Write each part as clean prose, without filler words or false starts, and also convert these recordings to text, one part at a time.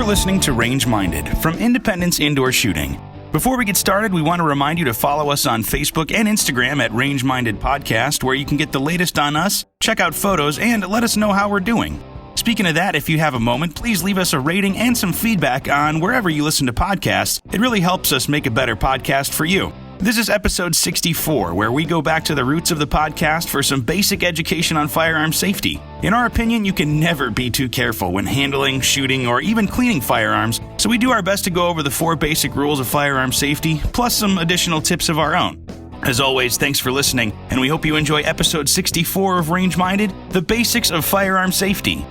You're listening to Range Minded from Independence Indoor Shooting. Before we get started, we want to remind you to follow us on Facebook and Instagram at Range Minded Podcast, where you can get the latest on us, check out photos, and let us know how we're doing. Speaking of that, if you have a moment, please leave us a rating and some feedback on wherever you listen to podcasts. It really helps us make a better podcast for you. This is episode 64, where we go back to the roots of the podcast for some basic education on firearm safety. In our opinion, you can never be too careful when handling, shooting, or even cleaning firearms, so we do our best to go over the 4 basic rules of firearm safety, plus some additional tips of our own. As always, thanks for listening, and we hope you enjoy episode 64 of Range Minded, the basics of firearm safety.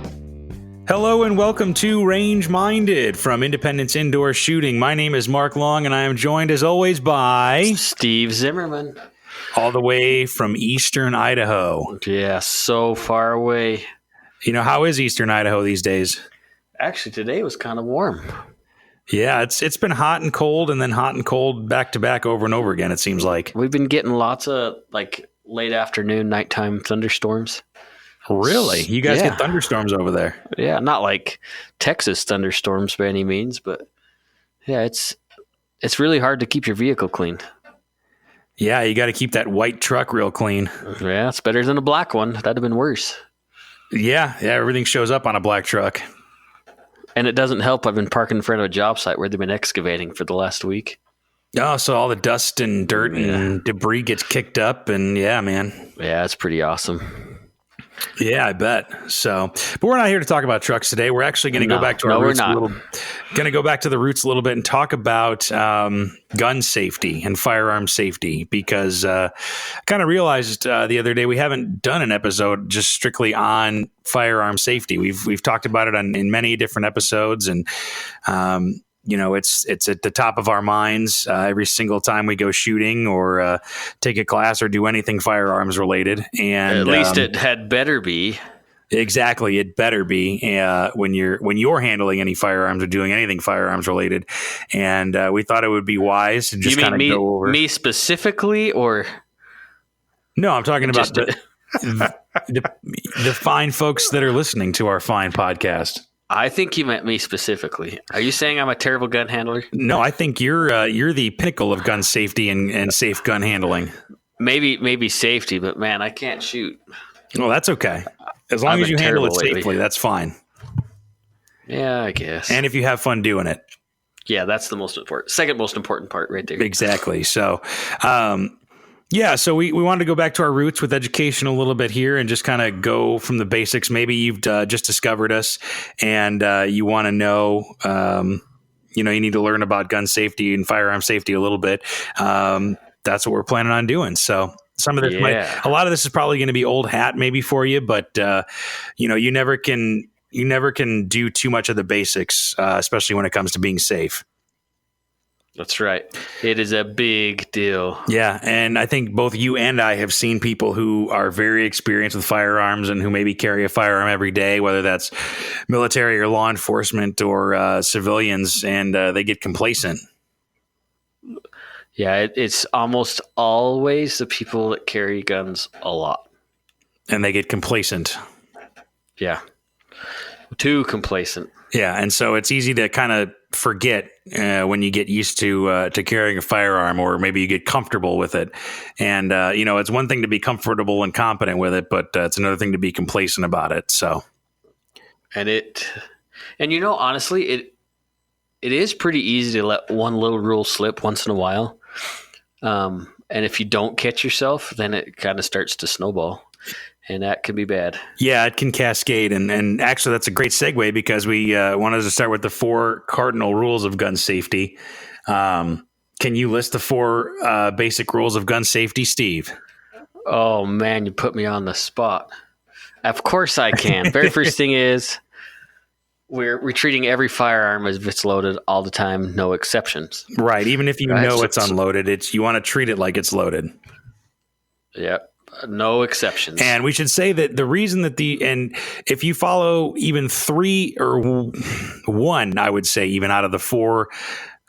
Hello and welcome to Range Minded from Independence Indoor Shooting. My name is Mark Long, and I am joined as always by Steve Zimmerman, all the way from Eastern Idaho. Yeah, so far away. You know, how is Eastern Idaho these days? Actually, today was kind of warm. Yeah, it's been hot and cold, and then hot and cold back to back over and over again, it seems like. We've been getting lots of late afternoon, nighttime thunderstorms. Really? You guys get thunderstorms over there? Yeah, not like Texas thunderstorms by any means, but yeah, it's really hard to keep your vehicle clean. Yeah, you got to keep that white truck real clean. Yeah, it's better than a black one. That'd have been worse. Yeah, everything shows up on a black truck. And it doesn't help. I've been parking in front of a job site where they've been excavating for the last week. Oh, so all the dust and dirt and debris gets kicked up, and yeah, man. Yeah, it's pretty awesome. Yeah, I bet. So, but we're not here to talk about trucks today. We're actually going to go back to our roots going to go back to the roots a little bit and talk about gun safety and firearm safety, because I kind of realized the other day we haven't done an episode just strictly on firearm safety. We've talked about it in many different episodes, and you know, it's at the top of our minds every single time we go shooting or take a class or do anything firearms related. And at least it had better be. Exactly, it better be when you're handling any firearms or doing anything firearms related. And we thought it would be wise to just kind of go over. Me specifically, or no? I'm talking about the fine folks that are listening to our fine podcast. I think you meant me specifically. Are you saying I'm a terrible gun handler? No, I think you're the pinnacle of gun safety and safe gun handling. Maybe safety, but man, I can't shoot. Well, that's okay. As long as you handle it safely, that's fine. Yeah, I guess. And if you have fun doing it. Yeah, that's the second most important part right there. Exactly. So, yeah, so we wanted to go back to our roots with education a little bit here and just kind of go from the basics. Maybe you've just discovered us and you want to know, you need to learn about gun safety and firearm safety a little bit. That's what we're planning on doing. So some of this a lot of this is probably going to be old hat maybe for you, but you never can do too much of the basics, especially when it comes to being safe. That's right. It is a big deal. Yeah, and I think both you and I have seen people who are very experienced with firearms and who maybe carry a firearm every day, whether that's military or law enforcement or civilians, and they get complacent. Yeah, it's almost always the people that carry guns a lot. And they get complacent. Yeah. Too complacent. Yeah, and so it's easy to kind of forget when you get used to carrying a firearm, or maybe you get comfortable with it. And it's one thing to be comfortable and competent with it, but it's another thing to be complacent about it. So, honestly, it is pretty easy to let one little rule slip once in a while, and if you don't catch yourself, then it kind of starts to snowball. And that can be bad. Yeah, it can cascade. And actually, that's a great segue, because we wanted to start with the 4 cardinal rules of gun safety. Can you list the 4 basic rules of gun safety, Steve? Oh, man, you put me on the spot. Of course I can. Very first thing is we're treating every firearm as if it's loaded all the time, no exceptions. Right. Even if you know it's unloaded, you want to treat it like it's loaded. Yep. No exceptions. And we should say that the reason that if you follow even 3 or 1, I would say, even out of the 4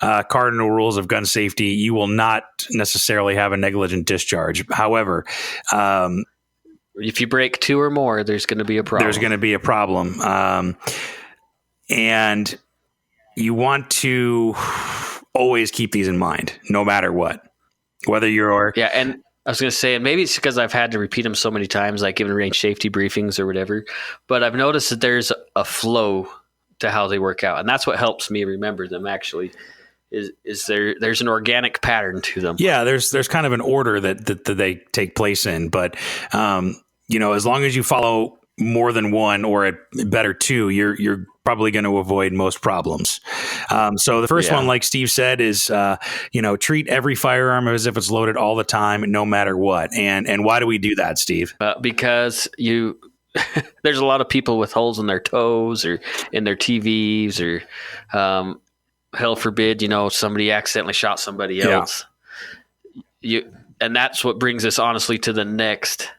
cardinal rules of gun safety, you will not necessarily have a negligent discharge. However, if you break 2 or more, there's going to be a problem. And you want to always keep these in mind, no matter what, whether you're. Yeah. And I was going to say, and maybe it's because I've had to repeat them so many times, like giving range safety briefings or whatever, but I've noticed that there's a flow to how they work out. And that's what helps me remember them actually. Is there's an organic pattern to them. Yeah, there's kind of an order that they take place in, but as long as you follow more than one or at better two, you're probably going to avoid most problems. So the first one, like Steve said, is treat every firearm as if it's loaded all the time, no matter what. And why do we do that, Steve? Because there's a lot of people with holes in their toes or in their TVs or hell forbid, somebody accidentally shot somebody else. And that's what brings us honestly to the next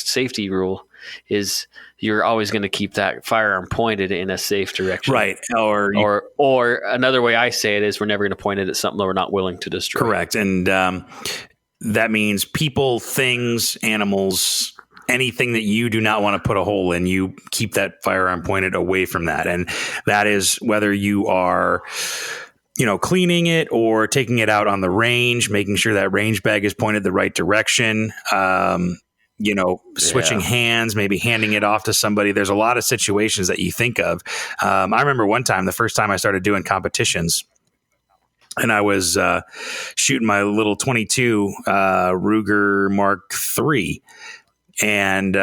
safety rule is you're always going to keep that firearm pointed in a safe direction. Right. Or another way I say it is we're never going to point it at something that we're not willing to destroy. Correct. And that means people, things, animals, anything that you do not want to put a hole in, you keep that firearm pointed away from that. And that is whether you are, cleaning it or taking it out on the range, making sure that range bag is pointed the right direction, switching hands, maybe handing it off to somebody. There's a lot of situations that you think of. I remember one time, the first time I started doing competitions, and I was shooting my little 22 Ruger Mark III. And,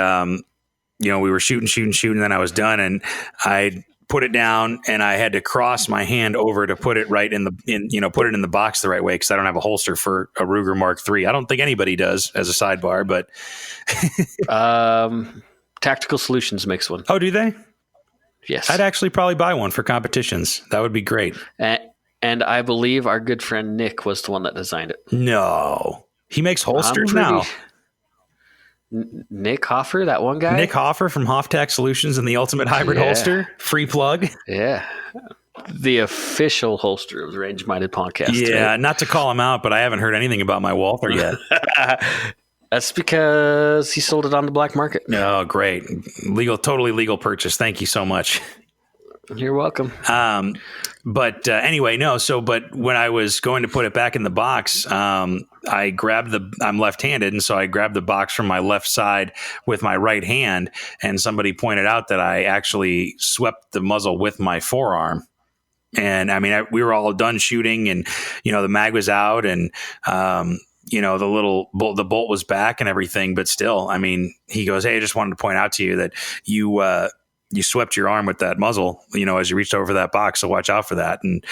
we were shooting, and then I was done, and I put it down, and I had to cross my hand over to put it right put it in the box the right way, because I don't have a holster for a Ruger Mark III. I don't think anybody does, as a sidebar, but Tactical Solutions makes one. Oh, do they? Yes. I'd actually probably buy one for competitions. That would be great. And I believe our good friend Nick was the one that designed it. No, he makes holsters now. Nick Hoffer, that one guy? Nick Hoffer from Hoftac Solutions and the Ultimate Hybrid Holster. Free plug. Yeah. The official holster of the Range Minded podcast. Yeah, right? Not to call him out, but I haven't heard anything about my Walther yet. That's because he sold it on the black market. Oh, great. Totally legal purchase. Thank you so much. You're welcome. But anyway, no. But when I was going to put it back in the box, I'm left-handed. And so I grabbed the box from my left side with my right hand. And somebody pointed out that I actually swept the muzzle with my forearm. And I mean, we were all done shooting, and, the mag was out, and, the bolt was back and everything. But still, I mean, he goes, "Hey, I just wanted to point out to you that you swept your arm with that muzzle, as you reached over that box. So watch out for that." And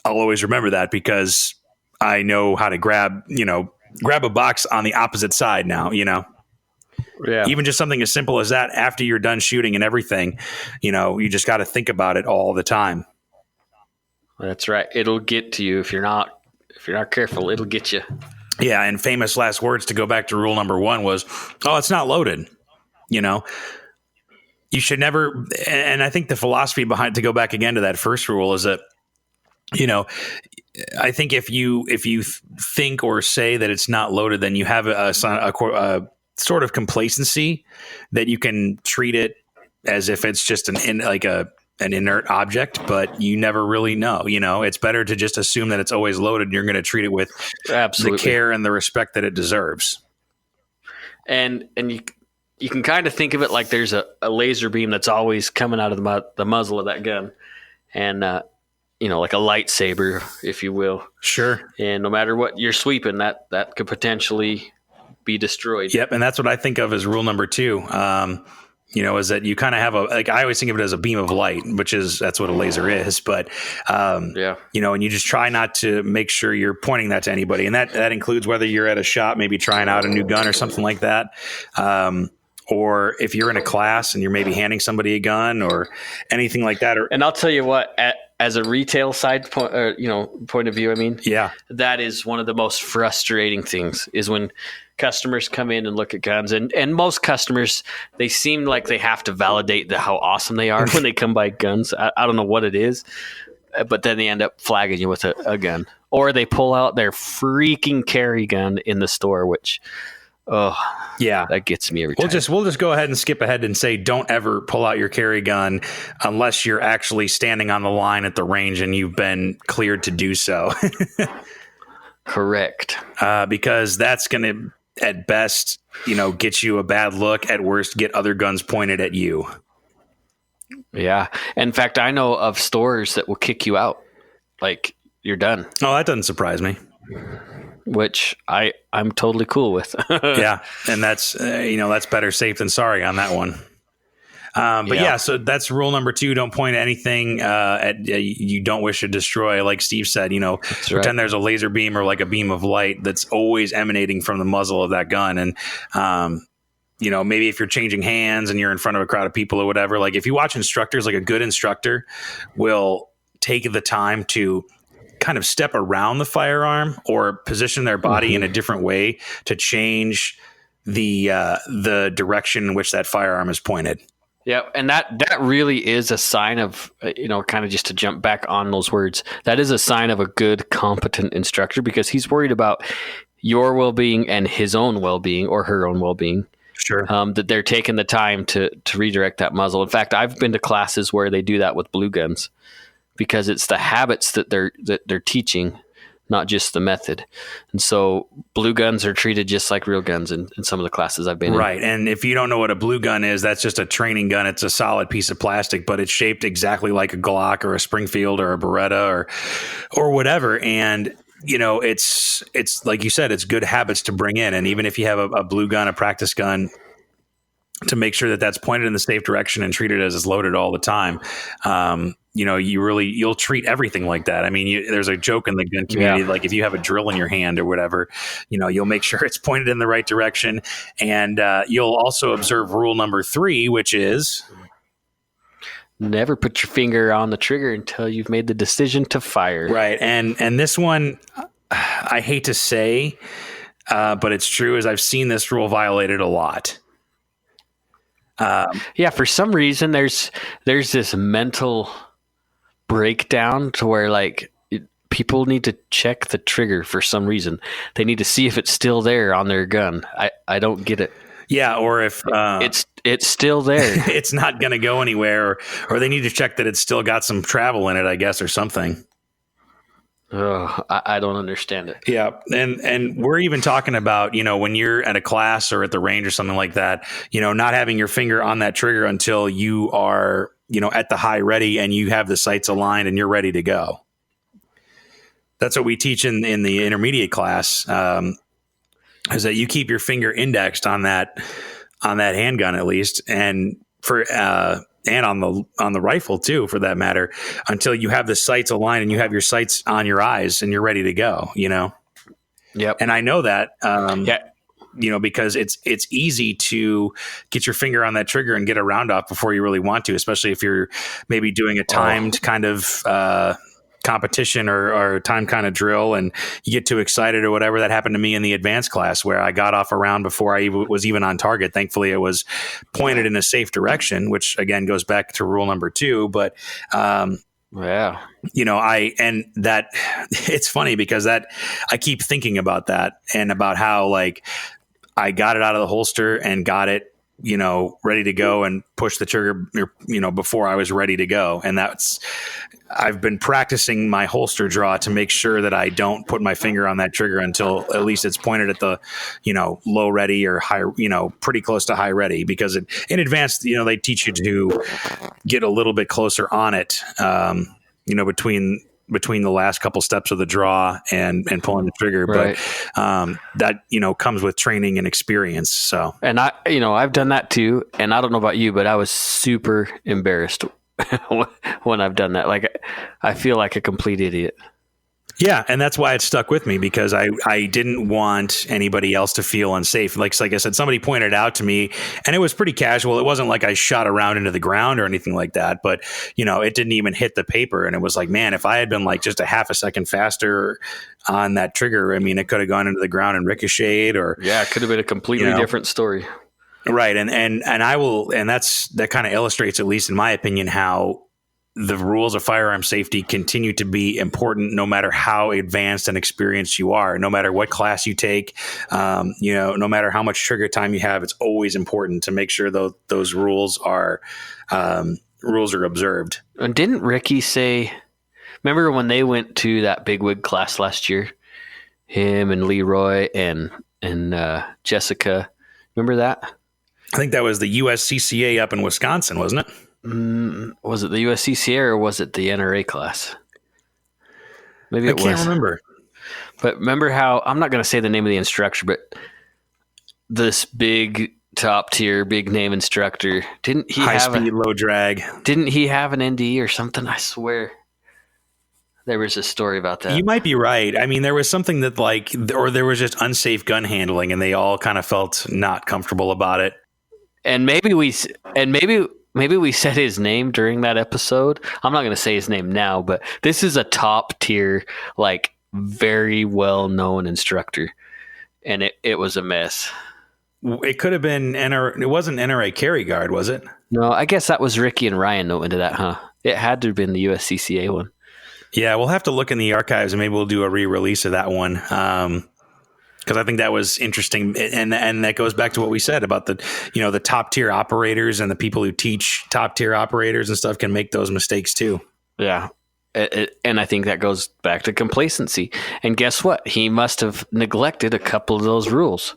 I'll always remember that, because I know how to grab a box on the opposite side now, Yeah. Even just something as simple as that, after you're done shooting and everything, you just got to think about it all the time. That's right. It'll get to you if you're not careful. It'll get you. Yeah. And famous last words to go back to rule number 1 was, "Oh, it's not loaded." You should never, and I think the philosophy behind, to go back again to that first rule, is that, I think if you think or say that it's not loaded, then you have a sort of complacency that you can treat it as if it's just an inert object, but you never really know. It's better to just assume that it's always loaded, and you're going to treat it with the care and the respect that it deserves. And you can kind of think of it like there's a laser beam that's always coming out of the muzzle of that gun, and like a lightsaber, if you will. Sure. And no matter what you're sweeping, that could potentially be destroyed. Yep, and that's what I think of as rule number 2. Is that you kind of have I always think of it as a beam of light, that's what a laser is. But, and you just try not to make sure you're pointing that to anybody. And that includes whether you're at a shop, maybe trying out a new gun or something like that. Or if you're in a class and you're maybe handing somebody a gun or anything like that. And I'll tell you what, as a retail side point of view, that is one of the most frustrating things, is when customers come in and look at guns, and most customers, they seem like they have to validate how awesome they are when they come by guns. I don't know what it is, but then they end up flagging you with a gun, or they pull out their freaking carry gun in the store, which Oh, Yeah. that gets me every time. We'll just go ahead and skip ahead and say, don't ever pull out your carry gun unless you're actually standing on the line at the range and you've been cleared to do so. Correct. Because that's going to, at best, get you a bad look. At worst, get other guns pointed at you. Yeah. In fact, I know of stores that will kick you out. Like, you're done. Oh, that doesn't surprise me. Which I'm totally cool with. Yeah. And that's, that's better safe than sorry on that one. So that's rule number 2. Don't point at anything you don't wish to destroy. Like Steve said, pretend there's a laser beam or like a beam of light that's always emanating from the muzzle of that gun. And, maybe if you're changing hands and you're in front of a crowd of people or whatever, like if you watch instructors, like a good instructor will take the time to kind of step around the firearm or position their body in a different way to change the direction in which that firearm is pointed. Yeah, and that really is a sign of, kind of just to jump back on those words, that is a sign of a good, competent instructor, because he's worried about your well-being and his own well-being or her own well-being. Sure. That they're taking the time to redirect that muzzle. In fact, I've been to classes where they do that with blue guns, because it's the habits that they're teaching, not just the method. And so blue guns are treated just like real guns in some of the classes I've been in. Right. And if you don't know what a blue gun is, that's just a training gun. It's a solid piece of plastic, but it's shaped exactly like a Glock or a Springfield or a Beretta or whatever. And, it's like you said, it's good habits to bring in. And even if you have a blue gun, a practice gun, to make sure that that's pointed in the safe direction and treated as it's loaded all the time. You'll treat everything like that. I mean, there's a joke in the gun community, like if you have a drill in your hand or whatever, you'll make sure it's pointed in the right direction. And you'll also observe rule number 3, which is never put your finger on the trigger until you've made the decision to fire. Right. And this one, I hate to say, but it's true, is I've seen this rule violated a lot. For some reason, there's this mental breakdown to where people need to check the trigger for some reason. They need to see if it's still there on their gun. I don't get it. Yeah, or if it's still there, it's not going to go anywhere, or they need to check that it's still got some travel in it, I guess, or something. Oh, I don't understand it. Yeah. And we're even talking about, when you're at a class or at the range or something like that, not having your finger on that trigger until you are, at the high ready and you have the sights aligned and you're ready to go. That's what we teach in the intermediate class, is that you keep your finger indexed on that handgun at least. And and on the rifle too, for that matter, until you have the sights aligned and you have your sights on your eyes and you're ready to go, Yep. And I know that, because it's easy to get your finger on that trigger and get a round off before you really want to, especially if you're maybe doing a timed kind of, competition or time kind of drill and you get too excited or whatever. That happened to me in the advanced class where I got off a round before I was even on target. Thankfully, it was pointed in a safe direction, which again goes back to rule number 2. But it's funny because that I keep thinking about that and about how I got it out of the holster and got it, ready to go and push the trigger, before I was ready to go. And I've been practicing my holster draw to make sure that I don't put my finger on that trigger until at least it's pointed at the, low ready or high, pretty close to high ready, because in advance, they teach you to get a little bit closer on it, between the last couple steps of the draw and pulling the trigger. Right. But, that, comes with training and experience. So, and I've done that too. And I don't know about you, but I was super embarrassed when I've done that. I feel like a complete idiot. Yeah. And that's why it stuck with me, because I didn't want anybody else to feel unsafe. Like I said, somebody pointed out to me and it was pretty casual. It wasn't like I shot a round into the ground or anything like that, but it didn't even hit the paper. And it was like, man, if I had been just a half a second faster on that trigger, I mean, it could have gone into the ground and ricocheted it could have been a completely different story. Right. And that kind of illustrates, at least in my opinion, how the rules of firearm safety continue to be important no matter how advanced and experienced you are, no matter what class you take, no matter how much trigger time you have. It's always important to make sure those rules are observed. And didn't Ricky say, remember when they went to that bigwig class last year, him and Leroy and Jessica, remember that? I think that was the USCCA up in Wisconsin, wasn't it? Was it the USCCA or was it the NRA class? Maybe it was. I can't remember. But remember how, I'm not going to say the name of the instructor, but this big top tier, big name instructor, didn't he high speed, low drag? Didn't he have an ND or something? I swear there was a story about that. You might be right. I mean, there was something that or there was just unsafe gun handling, and they all kind of felt not comfortable about it. And maybe we said his name during that episode. I'm not going to say his name now, but this is a top tier, very well known instructor, and it was a mess. It could have been it wasn't NRA carry guard, was it? No, I guess that was Ricky and Ryan that went into that, huh? It had to have been the USCCA one. Yeah, we'll have to look in the archives and maybe we'll do a re-release of that one. Because I think that was interesting, and that goes back to what we said about the top tier operators, and the people who teach top tier operators and stuff can make those mistakes too. Yeah, and I think that goes back to complacency. And guess what? He must have neglected a couple of those rules.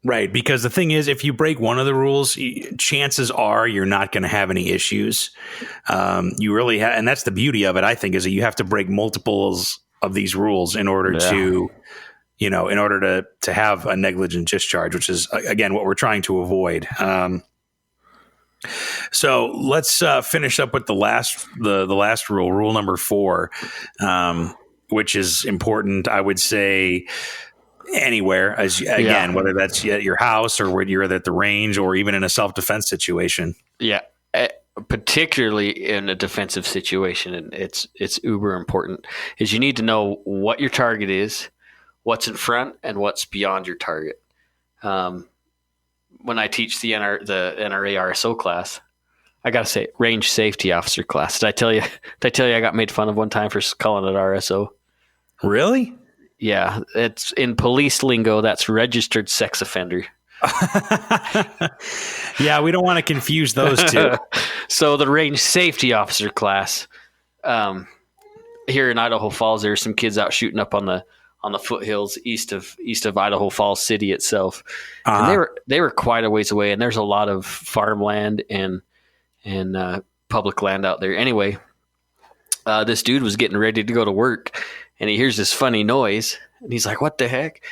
Right, because the thing is, if you break one of the rules, chances are you're not going to have any issues. You really have, and that's the beauty of it. I think is that you have to break multiples of these rules in order to. In order to have a negligent discharge, which is, again, what we're trying to avoid. So let's finish up with the last rule number 4, which is important, I would say, anywhere, whether that's at your house or when you're at the range or even in a self-defense situation. Yeah. Particularly in a defensive situation, and it's uber important, is you need to know what your target is, what's in front, and what's beyond your target. When I teach the NRA RSO class, I got to say, range safety officer class. Did I tell you I got made fun of one time for calling it RSO? Really? Yeah. It's in police lingo, that's registered sex offender. Yeah, we don't want to confuse those two. So the range safety officer class, here in Idaho Falls, there's some kids out shooting up on the foothills east of Idaho Falls City itself. And they were quite a ways away, and there's a lot of farmland and public land out there. Anyway, this dude was getting ready to go to work, and he hears this funny noise, and he's like, "What the heck?"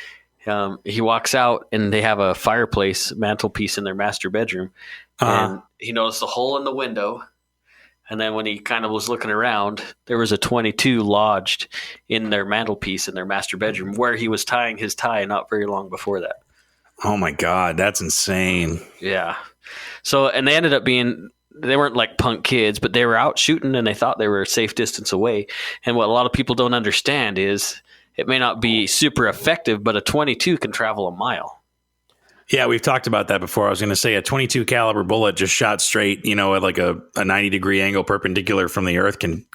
He walks out, and they have a fireplace mantelpiece in their master bedroom, and he noticed a hole in the window. And then when he kind of was looking around, there was a .22 lodged in their mantelpiece in their master bedroom where he was tying his tie not very long before that. Oh my God, that's insane. Yeah. So, and they ended up they weren't like punk kids, but they were out shooting and they thought they were a safe distance away. And what a lot of people don't understand is it may not be super effective, but a .22 can travel a mile. Yeah, we've talked about that before. I was going to say a .22 caliber bullet just shot straight, at like a 90-degree angle perpendicular from the earth can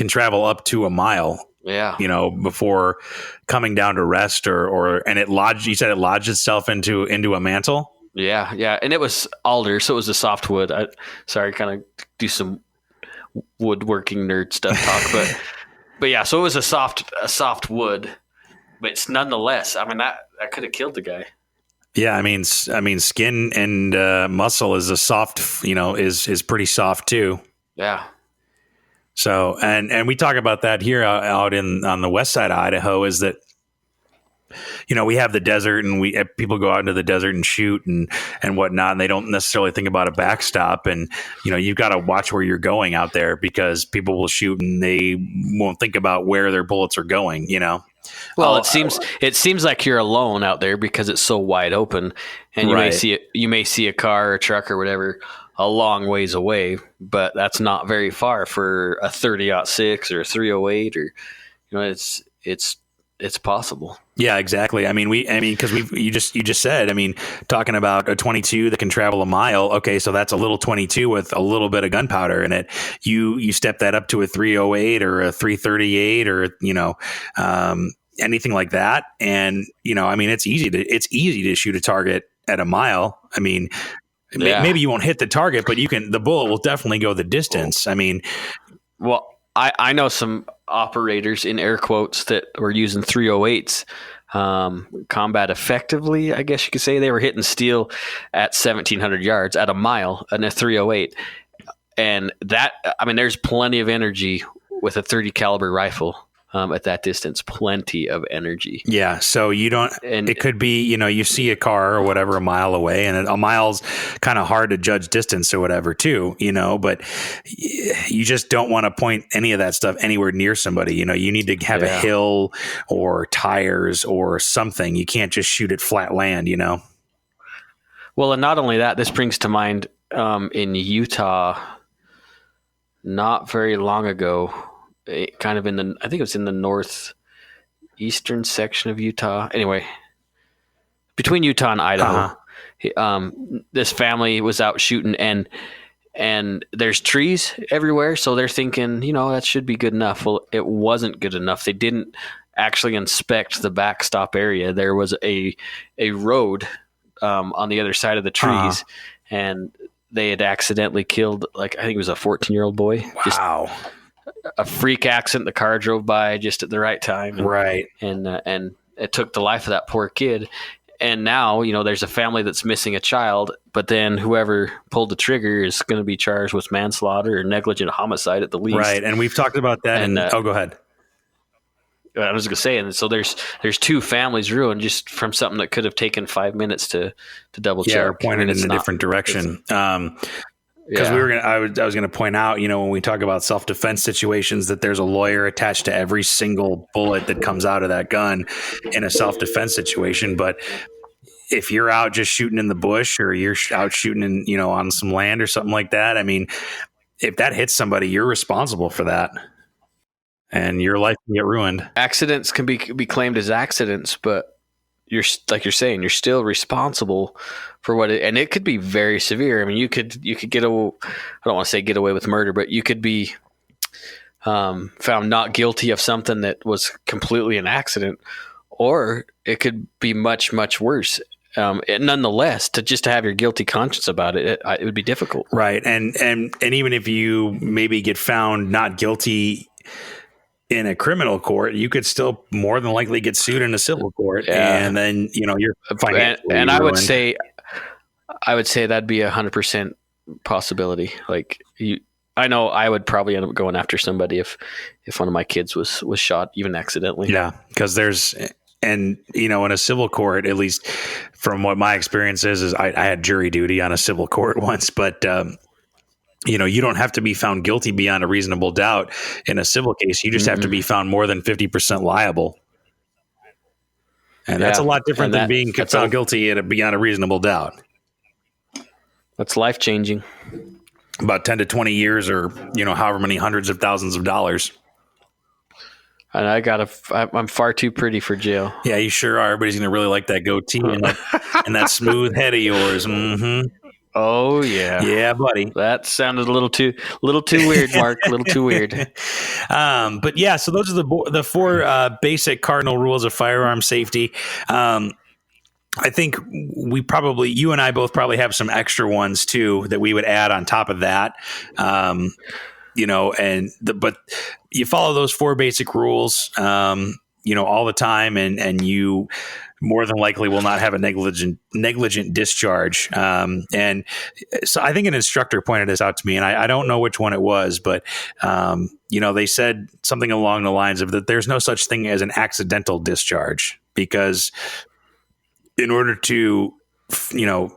travel up to a mile. Yeah. Before coming down to rest and it lodged. You said it lodged itself into a mantle. Yeah, yeah, and it was alder, so it was a soft wood. Kind of do some woodworking nerd stuff talk, but yeah, so it was a soft wood, but it's nonetheless. I mean that could have killed the guy. Yeah, I mean, skin and muscle is a soft, is pretty soft too. Yeah. So, and we talk about that here out on the west side of Idaho is that, we have the desert and people go out into the desert and shoot and whatnot, and they don't necessarily think about a backstop. And, you've got to watch where you're going out there because people will shoot and they won't think about where their bullets are going, Well, it seems like you're alone out there because it's so wide open, and you may see a car or a truck or whatever a long ways away, but that's not very far for a 30-06 or a 308 or it's possible. Yeah, exactly. I mean, because you just said, talking about a 22 that can travel a mile. Okay, so that's a little 22 with a little bit of gunpowder in it. You step that up to a 308 or a 338 or anything like that, and it's easy to shoot a target at a mile. Maybe you won't hit the target, but the bullet will definitely go the distance. Well, I know some operators in air quotes that were using 308s combat effectively, I guess you could say. They were hitting steel at 1,700 yards at a mile in a 308. And that, there's plenty of energy with a 30 caliber rifle. At that distance, plenty of energy. Yeah, so it could be, you see a car or whatever a mile away, and a mile's kind of hard to judge distance or whatever too, but you just don't want to point any of that stuff anywhere near somebody. You need to have a hill or tires or something. You can't just shoot at flat land, Well, and not only that, this brings to mind in Utah not very long ago, kind of I think it was in the northeastern section of Utah. Anyway, between Utah and Idaho, this family was out shooting, and there's trees everywhere. So they're thinking, that should be good enough. Well, it wasn't good enough. They didn't actually inspect the backstop area. There was a road on the other side of the trees, and they had accidentally killed, I think it was a 14-year-old boy. Wow. Just a freak accident. The car drove by just at the right time. And it took the life of that poor kid. And now, there's a family that's missing a child, but then whoever pulled the trigger is going to be charged with manslaughter or negligent homicide at the least. Right. And we've talked about that. And go ahead. I was going to say, and so there's two families ruined just from something that could have taken 5 minutes to double check. Or pointed in a different direction. Because I was going to point out, when we talk about self-defense situations, that there's a lawyer attached to every single bullet that comes out of that gun in a self-defense situation. But if you're out just shooting in the bush, or you're out shooting in, on some land or something like that, if that hits somebody, you're responsible for that, and your life can get ruined. Accidents can be claimed as accidents, but you're saying, you're still responsible for and it could be very severe. You could get away. I don't want to say get away with murder, but you could be found not guilty of something that was completely an accident, or it could be much, much worse. Nonetheless, to have your guilty conscience about it, it would be difficult. Right. And even if you maybe get found not guilty in a criminal court, you could still more than likely get sued in a civil court. And then, you're financially and I ruined. I would say that'd be 100% possibility. I know I would probably end up going after somebody if one of my kids was shot, even accidentally. Yeah. Because in a civil court, at least from what my experience is I had jury duty on a civil court once, but, you don't have to be found guilty beyond a reasonable doubt in a civil case. You just have to be found more than 50% liable. And that's a lot different than being found guilty beyond a reasonable doubt. That's life-changing. About 10 to 20 years, or, however many hundreds of thousands of dollars. And I'm far too pretty for jail. Yeah, you sure are. Everybody's going to really like that goatee and that smooth head of yours. Mm-hmm. Oh yeah, yeah, buddy. That sounded a little too weird, Mark. A little too weird. But yeah, so those are the four basic cardinal rules of firearm safety. I think you and I both probably have some extra ones too that we would add on top of that. But you follow those four basic rules, all the time, and you more than likely will not have a negligent discharge. And so I think an instructor pointed this out to me, and I don't know which one it was, but, they said something along the lines of that there's no such thing as an accidental discharge, because in order to,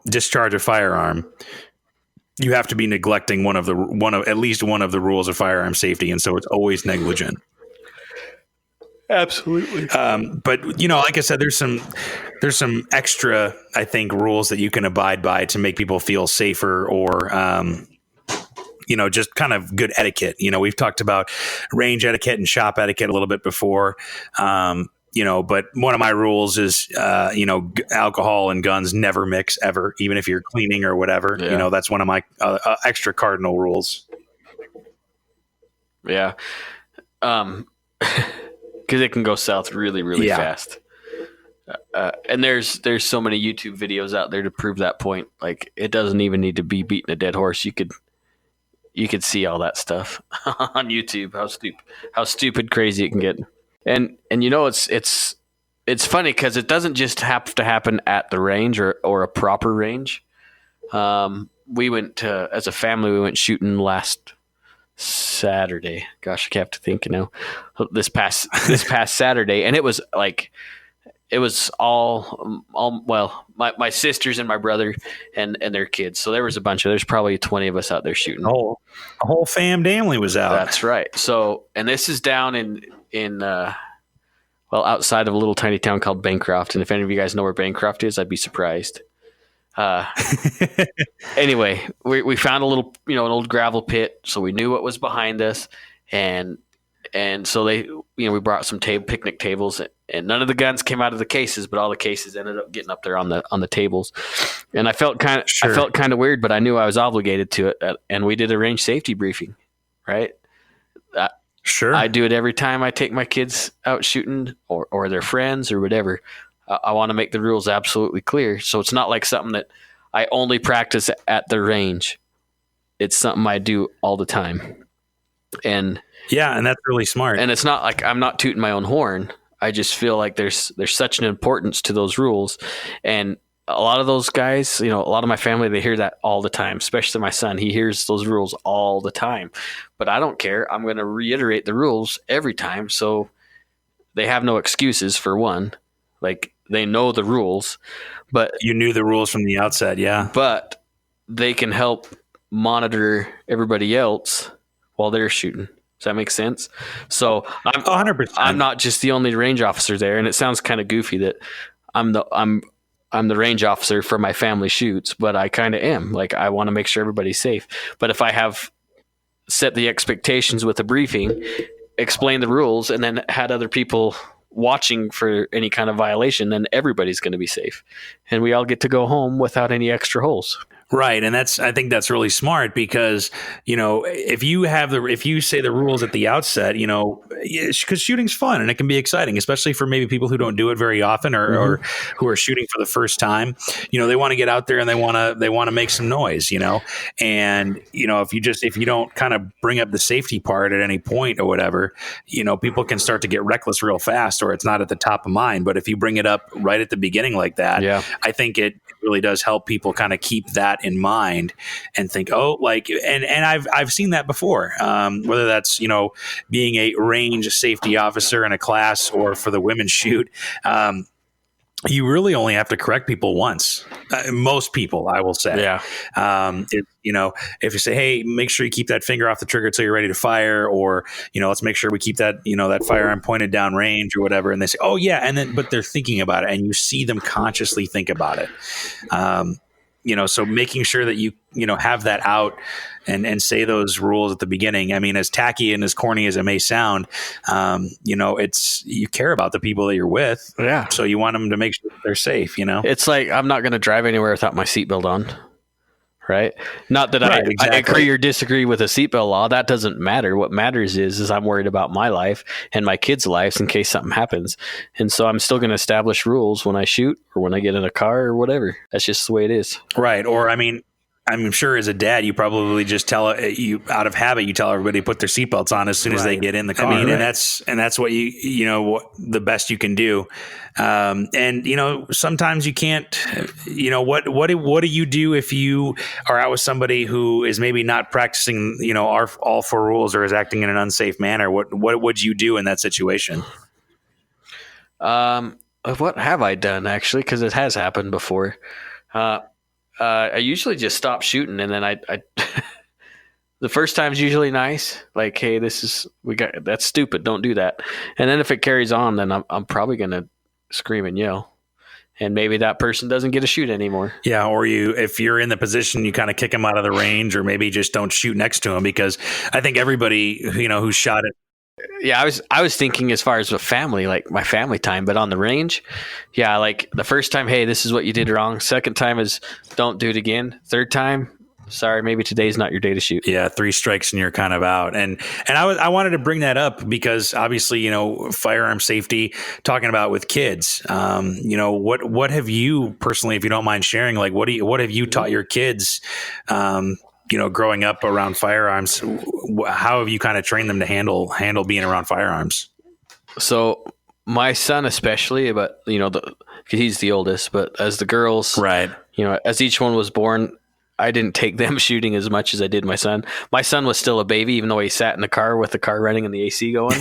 discharge a firearm, you have to be neglecting at least one of the rules of firearm safety. And so it's always negligent. Absolutely. But like I said, there's some extra, I think, rules that you can abide by to make people feel safer, or, just kind of good etiquette. We've talked about range etiquette and shop etiquette a little bit before. But one of my rules is, alcohol and guns never mix ever, even if you're cleaning or whatever. Yeah. That's one of my extra cardinal rules. Yeah. Because it can go south really, really fast. And there's so many YouTube videos out there to prove that point. Like, it doesn't even need to be beating a dead horse. You could see all that stuff on YouTube. How stupid crazy it can get. And it's funny because it doesn't just have to happen at the range or a proper range. We went as a family. We went shooting last Saturday. Gosh, I have to think now. This past Saturday, and it was all well, my sisters and my brother and their kids. So there was there's probably 20 of us out there shooting. A whole family was out. That's right. So, and this is down in outside of a little tiny town called Bancroft. And if any of you guys know where Bancroft is, I'd be surprised. Anyway, we found a little, an old gravel pit. So we knew what was behind us. And so we brought some picnic tables, and none of the guns came out of the cases, but all the cases ended up getting up there on the tables. And I felt kind of weird, but I knew I was obligated to it. And we did a range safety briefing, right? Sure. I do it every time I take my kids out shooting or their friends or whatever. I want to make the rules absolutely clear. So it's not like something that I only practice at the range. It's something I do all the time. And that's really smart. And it's not like I'm not tooting my own horn. I just feel like there's such an importance to those rules. And a lot of those guys, a lot of my family, they hear that all the time, especially my son. He hears those rules all the time. But I don't care. I'm going to reiterate the rules every time. So they have no excuses, for one. Like, they know the rules. But you knew the rules from the outset, yeah. But they can help monitor everybody else while they're shooting. Does that make sense? So I'm 100%. I'm not just the only range officer there, and it sounds kind of goofy that I'm the range officer for my family shoots, but I kind of am. Like, I want to make sure everybody's safe. But if I have set the expectations with a briefing, explain the rules, and then had other people watching for any kind of violation, then everybody's going to be safe, and we all get to go home without any extra holes. Right. And I think that's really smart because, if you say the rules at the outset, because shooting's fun and it can be exciting, especially for maybe people who don't do it very often or who are shooting for the first time. They want to get out there and they want to make some noise, and, if you don't kind of bring up the safety part at any point or whatever, people can start to get reckless real fast, or it's not at the top of mind. But if you bring it up right at the beginning like that, I think it really does help people kind of keep that in mind and think, and I've seen that before, whether that's, being a range safety officer in a class or for the women's shoot. You really only have to correct people once. Most people, I will say. Yeah. If you say, hey, make sure you keep that finger off the trigger until you're ready to fire, or, let's make sure we keep that, that firearm pointed down range or whatever. And they say, oh yeah. But they're thinking about it, and you see them consciously think about it. So making sure that you have that out and say those rules at the beginning. I mean, as tacky and as corny as it may sound, you care about the people that you're with. Yeah. So you want them to make sure that they're safe, It's like, I'm not going to drive anywhere without my seatbelt on. Right. Not that right, I exactly. agree or disagree with a seatbelt law. That doesn't matter. What matters is I'm worried about my life and my kids' lives in case something happens. And so I'm still going to establish rules when I shoot or when I get in a car or whatever. That's just the way it is. Right. Or, I'm sure as a dad, you probably just tell out of habit, you tell everybody to put their seatbelts on as soon as they get in the car. And that's what the best you can do. Sometimes you can't, what do you do if you are out with somebody who is maybe not practicing, all four rules or is acting in an unsafe manner? What would you do in that situation? What have I done actually? Cause it has happened before. I usually just stop shooting, and then I the first time's usually nice. Like, hey, that's stupid. Don't do that. And then if it carries on, then I'm probably going to scream and yell, and maybe that person doesn't get to shoot anymore. Yeah. Or if you're in the position, you kind of kick them out of the range, or maybe just don't shoot next to them, because I think everybody, who's shot it. Yeah, I was thinking as far as with family, like my family time, but on the range, yeah, like the first time, hey, this is what you did wrong. Second time is don't do it again. Third time, sorry, maybe today's not your day to shoot. Yeah, 3 strikes and you're kind of out. And I wanted to bring that up because obviously, firearm safety, talking about with kids. What have you personally, if you don't mind sharing, like what have you taught your kids? Growing up around firearms, how have you kind of trained them to handle being around firearms? So my son, especially, but he's the oldest, but as the girls, right? As each one was born, I didn't take them shooting as much as I did my son. My son was still a baby, even though he sat in the car with the car running and the AC going.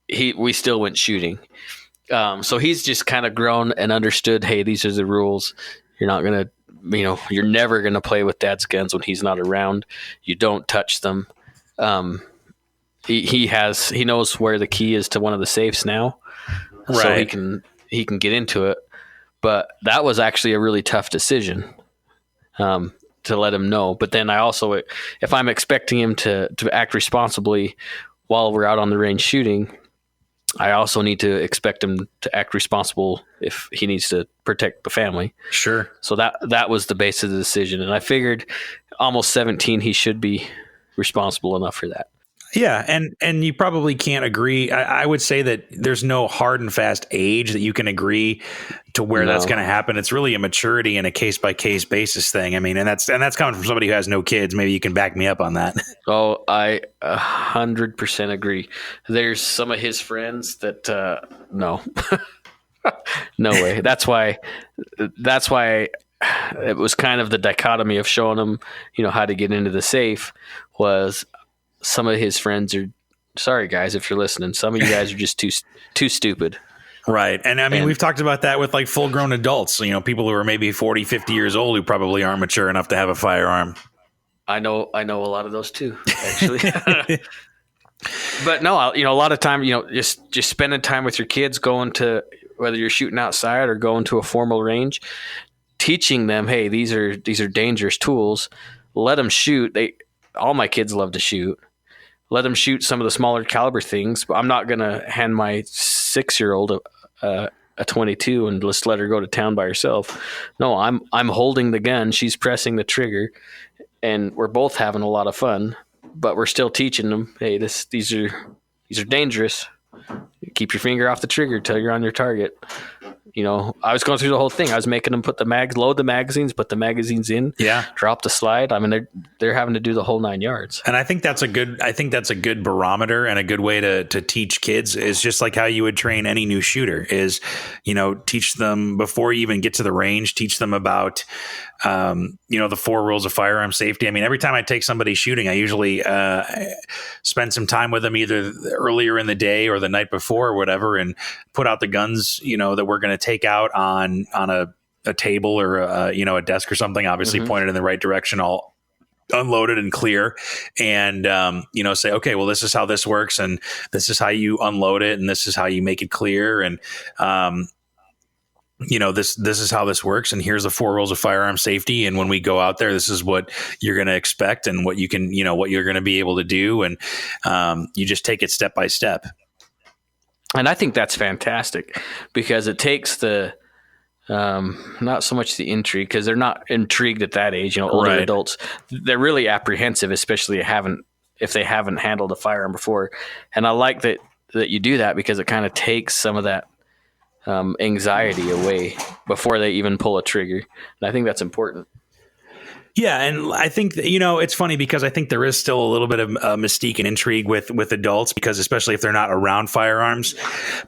We still went shooting. So he's just kind of grown and understood, hey, these are the rules. You're not going to, you're never going to play with dad's guns when he's not around. You don't touch them. He knows where the key is to one of the safes now. Right. So he can get into it. But that was actually a really tough decision to let him know. But then I also, if I'm expecting him to act responsibly while we're out on the range shooting, I also need to expect him to act responsible if he needs to protect the family. Sure. So that was the base of the decision. And I figured almost 17, he should be responsible enough for that. Yeah. And you probably can't agree. I would say that there's no hard and fast age that you can agree to where that's going to happen. It's really a maturity and a case by case basis thing. I mean, and that's coming from somebody who has no kids. Maybe you can back me up on that. Oh, I 100% agree. There's some of his friends that, no, no way. That's why it was kind of the dichotomy of showing him, how to get into the safe was, some of his friends are, sorry guys, if you're listening, some of you guys are just too stupid. Right. And I mean, we've talked about that with like full grown adults, people who are maybe 40, 50 years old who probably aren't mature enough to have a firearm. I know a lot of those too, actually. But no, a lot of time, just spending time with your kids, going to, whether you're shooting outside or going to a formal range, teaching them, hey, these are dangerous tools. Let them shoot. All my kids love to shoot. Let them shoot some of the smaller caliber things, but I'm not going to hand my 6-year-old a 22 and just let her go to town by herself. No, I'm holding the gun. She's pressing the trigger, and we're both having a lot of fun, but we're still teaching them, hey, these are dangerous. Keep your finger off the trigger till you're on your target. I was going through the whole thing. I was making them load the magazines, put the magazines in, drop the slide. I mean, they're having to do the whole 9 yards. And I think that's a good barometer and a good way to teach kids is just like how you would train any new shooter is, teach them before you even get to the range, teach them about, the 4 rules of firearm safety. I mean, every time I take somebody shooting, I usually spend some time with them either earlier in the day or the night before or whatever, and put out the guns, that we're going to take out on a table or a desk or something, obviously pointed in the right direction, all unloaded and clear, and say, okay, well, this is how this works, and this is how you unload it, and this is how you make it clear, and this is how this works, and here's the 4 rules of firearm safety, and when we go out there, this is what you're going to expect and what you can, what you're going to be able to do, and you just take it step by step. And I think that's fantastic because it takes the not so much the intrigue, because they're not intrigued at that age. Older adults, they're really apprehensive, especially if they haven't handled a firearm before. And I like that you do that because it kind of takes some of that anxiety away before they even pull a trigger. And I think that's important. Yeah, and I think it's funny because I think there is still a little bit of mystique and intrigue with adults, because especially if they're not around firearms,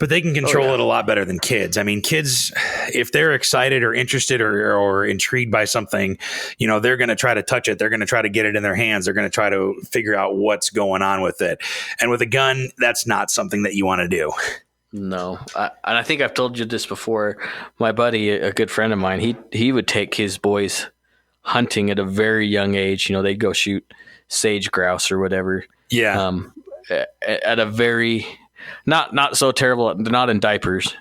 but they can control it a lot better than kids. I mean, kids, if they're excited or interested or intrigued by something, they're going to try to touch it. They're going to try to get it in their hands. They're going to try to figure out what's going on with it. And with a gun, that's not something that you want to do. No, and I think I've told you this before. My buddy, a good friend of mine, he would take his boys hunting at a very young age. They'd go shoot sage grouse or whatever. Yeah. At a very not so terrible. They're not in diapers.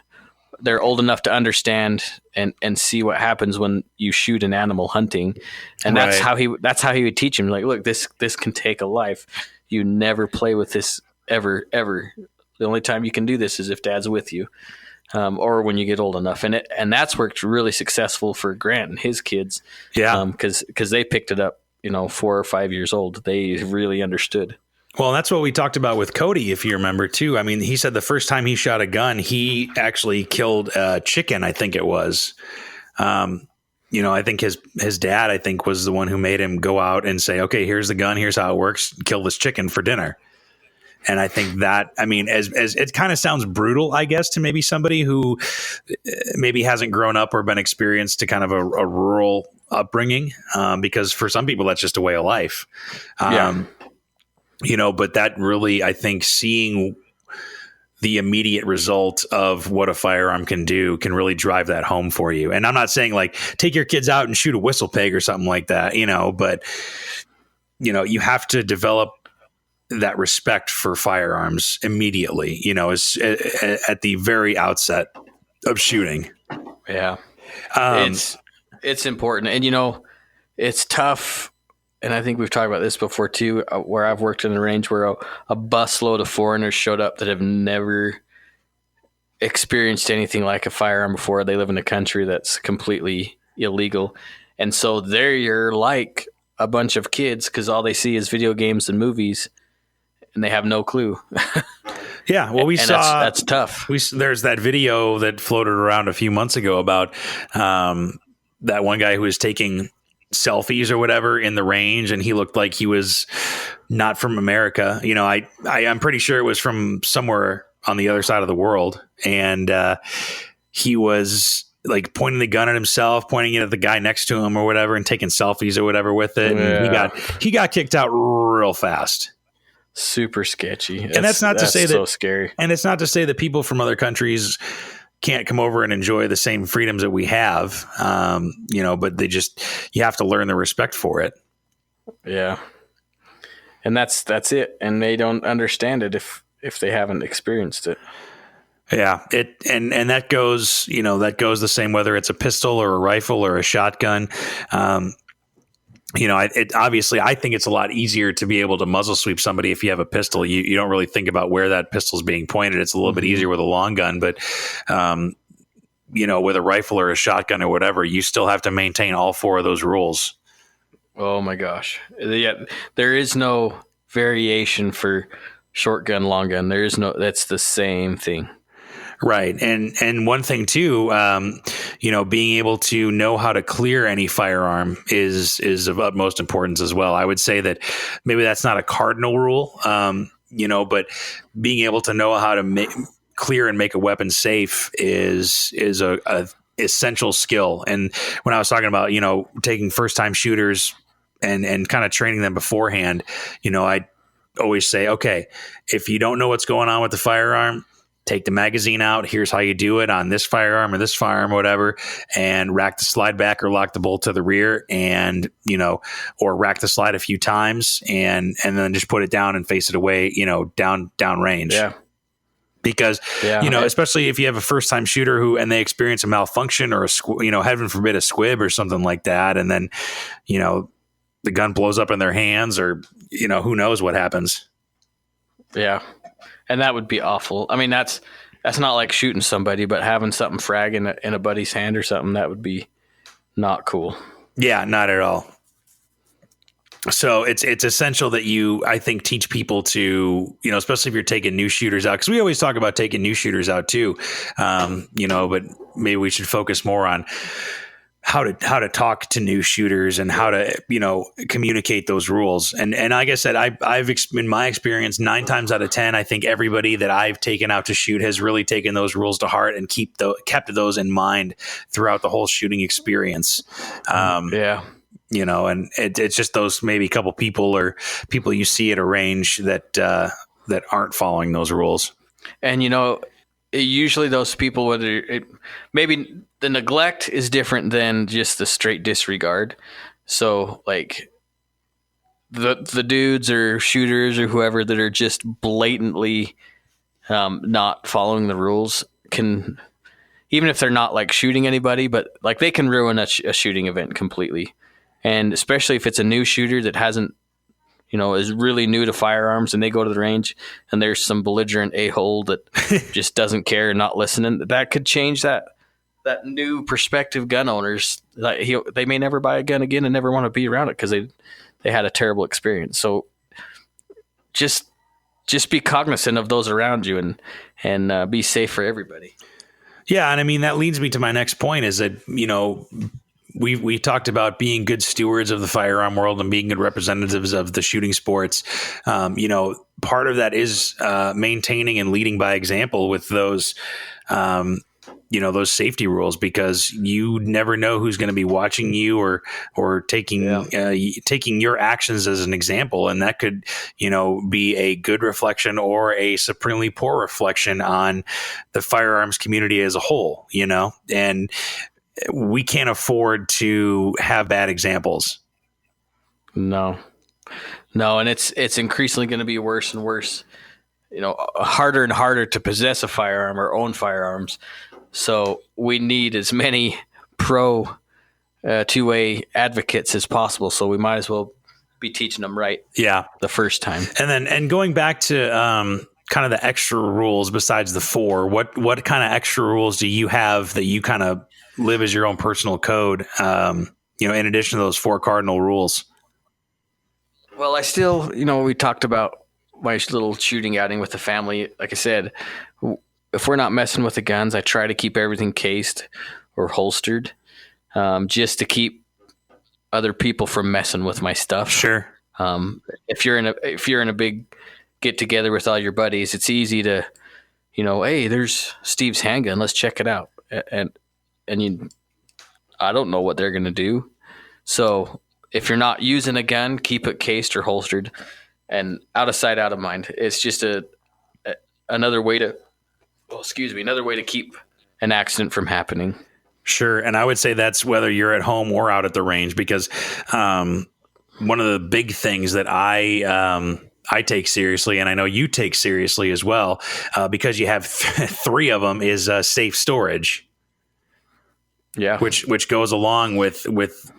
They're old enough to understand and see what happens when you shoot an animal hunting, and that's how he would teach him. Like, look, this can take a life. You never play with this ever. The only time you can do this is if dad's with you, or when you get old enough. And that's worked really successful for Grant and his kids. Yeah. Because they picked it up, 4 or 5 years old. They really understood. Well, that's what we talked about with Cody, if you remember, too. I mean, he said the first time he shot a gun, he actually killed a chicken, I think it was. I think his dad, I think, was the one who made him go out and say, okay, here's the gun. Here's how it works. Kill this chicken for dinner. And I think that, I mean, as it kind of sounds brutal, I guess, to maybe somebody who maybe hasn't grown up or been experienced to kind of a rural upbringing, because for some people, that's just a way of life. But that really, I think, seeing the immediate result of what a firearm can do can really drive that home for you. And I'm not saying like take your kids out and shoot a whistle pig or something like that, but you have to develop that respect for firearms immediately, at the very outset of shooting. Yeah. It's important. And, it's tough. And I think we've talked about this before too, where I've worked in a range where a busload of foreigners showed up that have never experienced anything like a firearm before. They live in a country that's completely illegal. And so they're like a bunch of kids because all they see is video games and movies and they have no clue. Yeah. Well, we saw that's tough. There's that video that floated around a few months ago about that one guy who was taking selfies or whatever in the range, and he looked like he was not from America. I'm pretty sure it was from somewhere on the other side of the world, and he was like pointing the gun at himself, pointing it at the guy next to him or whatever, and taking selfies or whatever with it. Yeah. And he got kicked out real fast. Super sketchy. And that's not to say that so scary. And it's not to say that people from other countries can't come over and enjoy the same freedoms that we have, but you have to learn the respect for it. Yeah. And that's it. And they don't understand it if they haven't experienced it. Yeah. And that goes the same, whether it's a pistol or a rifle or a shotgun. Obviously, I think it's a lot easier to be able to muzzle sweep somebody if you have a pistol. You don't really think about where that pistol is being pointed. It's a little bit easier with a long gun, but with a rifle or a shotgun or whatever, you still have to maintain all 4 of those rules. Oh my gosh! Yeah, there is no variation for short gun, long gun. There is no. That's the same thing. Right. And one thing too, being able to know how to clear any firearm is of utmost importance as well. I would say that maybe that's not a cardinal rule, but being able to know how to clear and make a weapon safe is a essential skill. And when I was talking about, taking first time shooters and kind of training them beforehand, I always say, okay, if you don't know what's going on with the firearm, take the magazine out. Here's how you do it on this firearm or this firearm or whatever, and rack the slide back or lock the bolt to the rear, and or rack the slide a few times and then just put it down and face it away, down range. Yeah. Because especially if you have a first time shooter and they experience a malfunction or heaven forbid a squib or something like that, and then the gun blows up in their hands, or who knows what happens. Yeah. And that would be awful. I mean, that's not like shooting somebody, but having something frag in a buddy's hand or something, that would be not cool. Yeah, not at all. So it's essential that you, I think, teach people to, especially if you're taking new shooters out, because we always talk about taking new shooters out too, but maybe we should focus more on how to talk to new shooters and how to, communicate those rules. And like I said, I've in my experience, 9 times out of 10, I think everybody that I've taken out to shoot has really taken those rules to heart and kept those in mind throughout the whole shooting experience. Yeah. And it's just those maybe couple people or people you see at a range that aren't following those rules. And, usually those people, maybe the neglect is different than just the straight disregard. So like the dudes or shooters or whoever that are just blatantly not following the rules can, even if they're not like shooting anybody, but like they can ruin a shooting event completely. And especially if it's a new shooter that hasn't, is really new to firearms, and they go to the range and there's some belligerent a-hole that just doesn't care, not listening, that could change that new prospective gun owners. They may never buy a gun again and never want to be around it because they had a terrible experience. So just be cognizant of those around you and be safe for everybody. Yeah. And I mean, that leads me to my next point is that, we talked about being good stewards of the firearm world and being good representatives of the shooting sports. Part of that is maintaining and leading by example with those, those safety rules, because you never know who's going to be watching you or taking your actions as an example. And that could, be a good reflection or a supremely poor reflection on the firearms community as a whole, and we can't afford to have bad examples. No. And it's increasingly going to be worse and worse, harder and harder to possess a firearm or own firearms. So we need as many pro two-way advocates as possible. So we might as well be teaching them right. Yeah. The first time. And going back to kind of the extra rules besides the 4, what kind of extra rules do you have that you kind of live as your own personal code, in addition to those 4 cardinal rules? Well, I still, we talked about my little shooting outing with the family. Like I said, if we're not messing with the guns, I try to keep everything cased or holstered, just to keep other people from messing with my stuff. Sure. If you're in a big get together with all your buddies, it's easy to, hey, there's Steve's handgun. Let's check it out. I don't know what they're going to do. So if you're not using a gun, keep it cased or holstered and out of sight, out of mind. It's just another way to keep an accident from happening. Sure. And I would say that's whether you're at home or out at the range, because one of the big things that I take seriously, and I know you take seriously as well, because you have 3 of them, is safe storage. Yeah. Which goes along with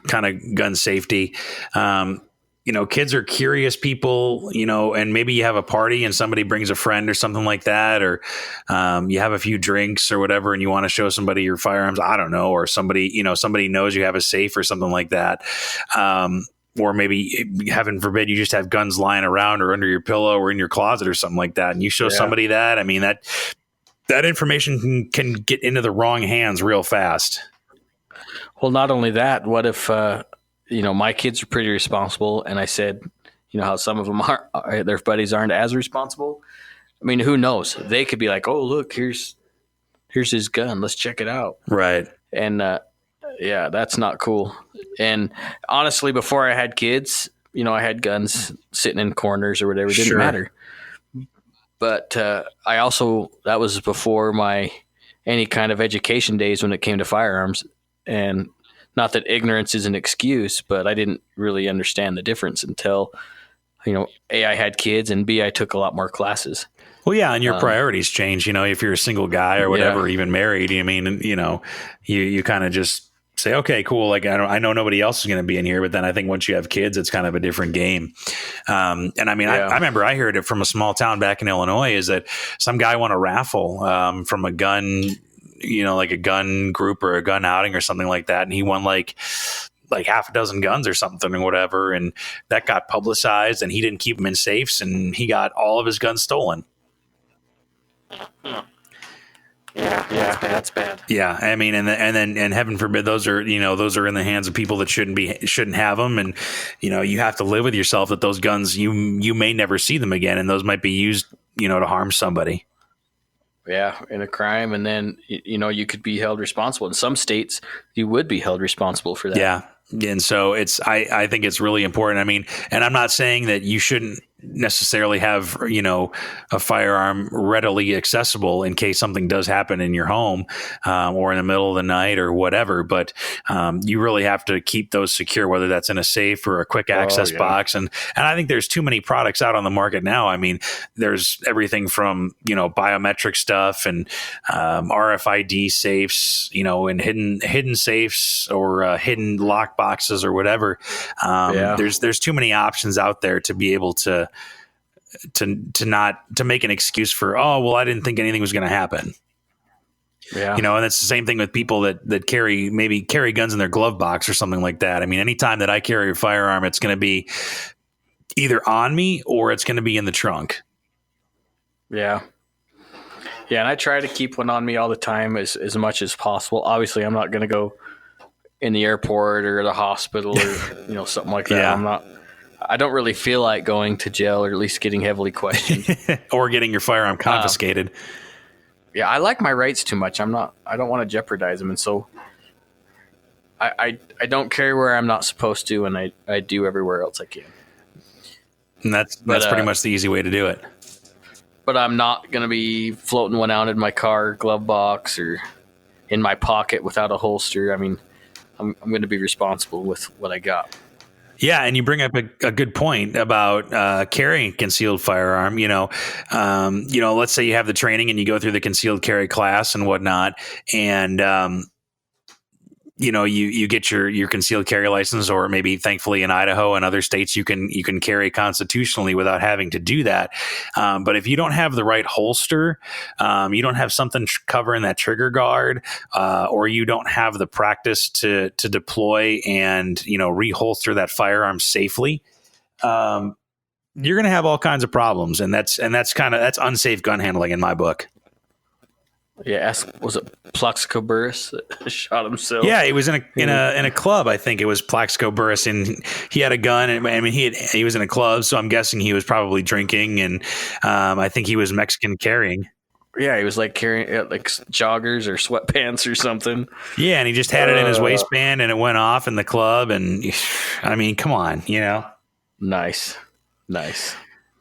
kind of gun safety. Kids are curious people, and maybe you have a party and somebody brings a friend or something like that, or you have a few drinks or whatever, and you want to show somebody your firearms. I don't know, or somebody knows you have a safe or something like that. Or maybe, heaven forbid, you just have guns lying around or under your pillow or in your closet or something like that, and you show somebody that. I mean, that information can get into the wrong hands real fast. Well, not only that, what if, my kids are pretty responsible, and I said, how some of them their buddies aren't as responsible. I mean, who knows? They could be like, oh, look, here's his gun. Let's check it out. Right. And, that's not cool. And honestly, before I had kids, I had guns sitting in corners or whatever. It didn't matter. But that was before my any kind of education days when it came to firearms. And not that ignorance is an excuse, but I didn't really understand the difference until, A, I had kids, and B, I took a lot more classes. Well, yeah, and your priorities change. If you're a single guy or whatever, even married, you kind of just say, okay, cool. Like, I know nobody else is going to be in here, but then I think once you have kids, it's kind of a different game. And I mean, I remember I heard it from a small town back in Illinois, is that some guy won a raffle from a gun, like a gun group or a gun outing or something like that. And he won like half a dozen guns or something or whatever. And that got publicized, and he didn't keep them in safes, and he got all of his guns stolen. Yeah, that's bad. Yeah, I mean, and heaven forbid, those are in the hands of people that shouldn't have them, and you have to live with yourself that those guns you may never see them again, and those might be used to harm somebody. Yeah, in a crime, and then you could be held responsible. In some states, you would be held responsible for that. Yeah, and so I think it's really important. I mean, and I'm not saying that you shouldn't necessarily have, a firearm readily accessible in case something does happen in your home, or in the middle of the night or whatever. But you really have to keep those secure, whether that's in a safe or a quick access box. And I think there's too many products out on the market now. I mean, there's everything from, biometric stuff and RFID safes, and hidden safes or hidden lock boxes or whatever. There's too many options out there to be able to make an excuse for, I didn't think anything was going to happen. Yeah. And that's the same thing with people that carry guns in their glove box or something like that. I mean, anytime that I carry a firearm, it's going to be either on me or it's going to be in the trunk. Yeah. Yeah. And I try to keep one on me all the time as much as possible. Obviously, I'm not going to go in the airport or the hospital or, something like that. Yeah. I don't really feel like going to jail, or at least getting heavily questioned. Or getting your firearm confiscated. Yeah, I like my rights too much. I don't want to jeopardize them. And so I don't carry where I'm not supposed to, and I do everywhere else I can. And that's pretty much the easy way to do it. But I'm not going to be floating one out in my car glove box or in my pocket without a holster. I mean, I'm going to be responsible with what I got. Yeah, and you bring up a good point about carrying a concealed firearm. Let's say you have the training and you go through the concealed carry class and whatnot, and you get your concealed carry license, or maybe thankfully in Idaho and other states you can carry constitutionally without having to do that. But if you don't have the right holster, you don't have something covering that trigger guard, or you don't have the practice to deploy and reholster that firearm safely, you're going to have all kinds of problems, and that's unsafe gun handling in my book. Yeah, was it Plaxico Burris that shot himself? Yeah, he was in a club. I think it was Plaxico Burris, and he had a gun. And I mean, he was in a club, so I'm guessing he was probably drinking, and I think he was Mexican carrying. Yeah, he was like carrying like joggers or sweatpants or something. Yeah, and he just had it in his waistband, and it went off in the club. And I mean, come on, Nice.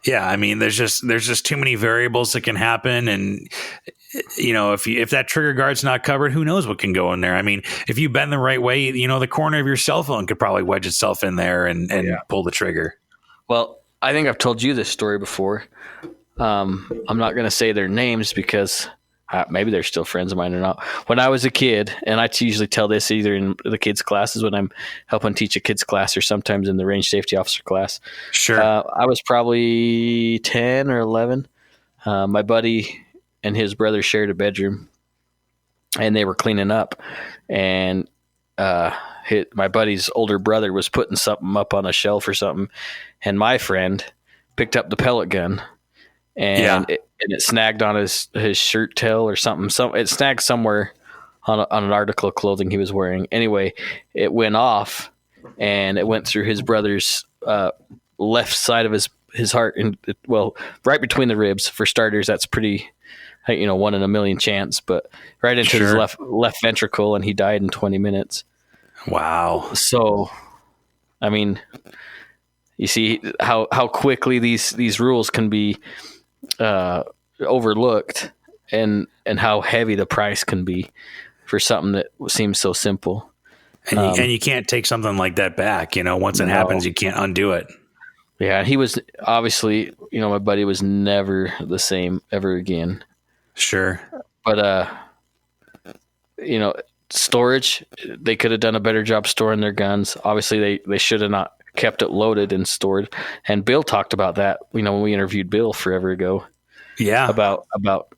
Yeah, I mean, there's just too many variables that can happen, and if that trigger guard's not covered, who knows what can go in there? I mean, if you bend the right way, the corner of your cell phone could probably wedge itself in there and pull the trigger. Well, I think I've told you this story before. I'm not going to say their names because maybe they're still friends of mine or not. When I was a kid, and I usually tell this either in the kids' classes when I'm helping teach a kids' class, or sometimes in the range safety officer class. Sure. I was probably 10 or 11. My buddy and his brother shared a bedroom, and they were cleaning up, and my buddy's older brother was putting something up on a shelf or something, and my friend picked up the pellet gun, and it snagged on his shirt tail or something. It snagged somewhere on an article of clothing he was wearing. Anyway, it went off, and it went through his brother's left side of his heart, and right between the ribs. For starters, that's pretty, 1 in a million chance, but right into his left ventricle, and he died in 20 minutes. Wow. So, I mean, you see how quickly these rules can be overlooked, and how heavy the price can be for something that seems so simple. And you can't take something like that back. Once it happens, you can't undo it. Yeah, he was obviously, my buddy was never the same ever again. Sure. But, storage, they could have done a better job storing their guns. Obviously, they should have not kept it loaded and stored. And Bill talked about that, when we interviewed Bill forever ago. Yeah. About